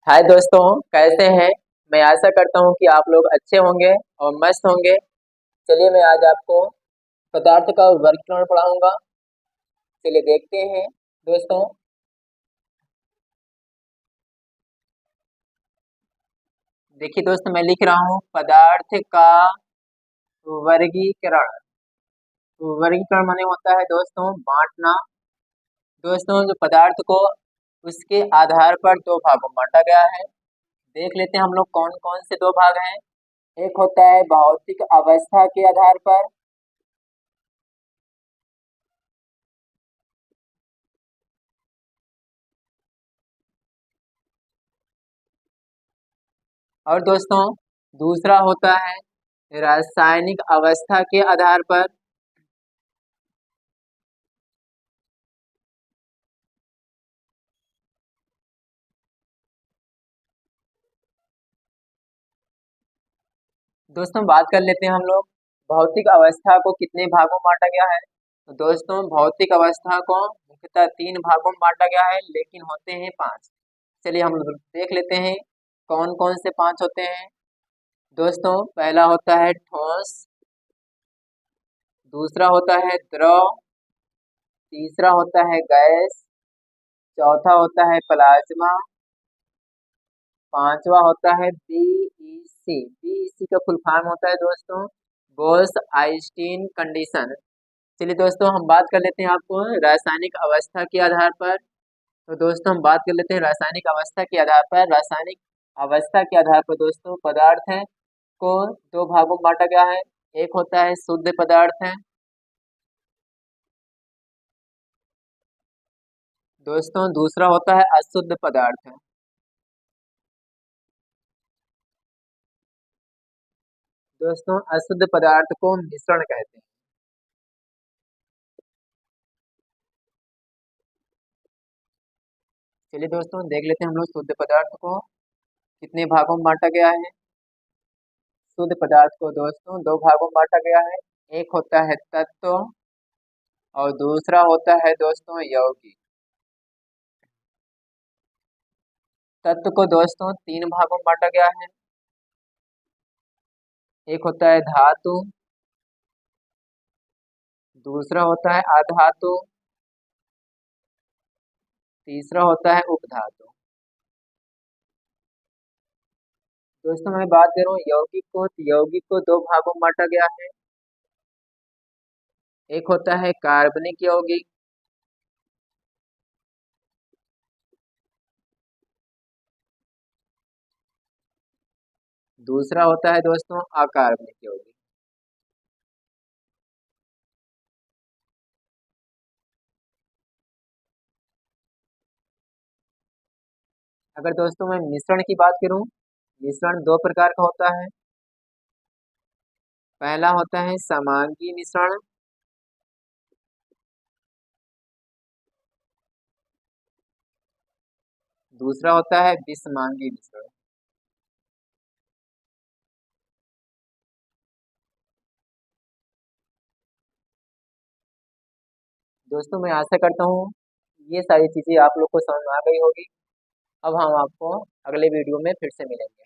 हाय दोस्तों, कैसे हैं। मैं आशा करता हूं कि आप लोग अच्छे होंगे और मस्त होंगे। चलिए मैं आज आपको पदार्थ का वर्गीकरण पढ़ाऊंगा। चलिए देखते हैं दोस्तों। देखिए दोस्तों, मैं लिख रहा हूं पदार्थ का वर्गीकरण। वर्गीकरण माने होता है दोस्तों बांटना। दोस्तों, जो पदार्थ को उसके आधार पर दो भागों में बांटा गया है। देख लेते हैं हम लोग कौन कौन से दो भाग हैं। एक होता है भौतिक अवस्था के आधार पर, और दोस्तों दूसरा होता है रासायनिक अवस्था के आधार पर। दोस्तों बात कर लेते हैं हम लोग भौतिक अवस्था को कितने भागों में बांटा गया है। तो दोस्तों भौतिक अवस्था को मुख्यतः तीन भागों में बांटा गया है, लेकिन होते हैं पांच। चलिए हम लोग देख लेते हैं कौन कौन से पांच होते हैं। दोस्तों पहला होता है ठोस, दूसरा होता है द्रव, तीसरा होता है गैस, चौथा होता है प्लाज्मा, पांचवा होता है बीईसी। बीईसी का फुल फॉर्म होता है दोस्तों बोल्स आइंस्टीन कंडीशन। चलिए दोस्तों हम बात कर लेते हैं आपको रासायनिक अवस्था के आधार पर। तो दोस्तों हम बात कर लेते हैं रासायनिक अवस्था के आधार पर। रासायनिक अवस्था के आधार पर दोस्तों पदार्थ है को दो भागों में बांटा गया है। एक होता है शुद्ध पदार्थ है, दोस्तों दूसरा होता है अशुद्ध पदार्थ है। दोस्तों अशुद्ध पदार्थ को मिश्रण कहते हैं। चलिए दोस्तों देख लेते हैं हम लोग शुद्ध पदार्थ को कितने भागों में बांटा गया है। शुद्ध पदार्थ को दोस्तों दो भागों में बांटा गया है। एक होता है तत्व और दूसरा होता है दोस्तों यौगिक। तत्व को दोस्तों तीन भागों में बांटा गया है। एक होता है धातु, दूसरा होता है अधातु, तीसरा होता है उपधातु। दोस्तों मैं बात करूं यौगिक को, तो यौगिक को दो भागों में बांटा गया है। एक होता है कार्बनिक यौगिक, दूसरा होता है दोस्तों अकार्बनिक यौगिक। अगर दोस्तों मैं मिश्रण की बात करूं, मिश्रण दो प्रकार का होता है। पहला होता है समांगी मिश्रण, दूसरा होता है विषमांगी मिश्रण। दोस्तों मैं आशा करता हूँ ये सारी चीजें आप लोग को समझ में आ गई होगी। अब हम आपको अगले वीडियो में फिर से मिलेंगे।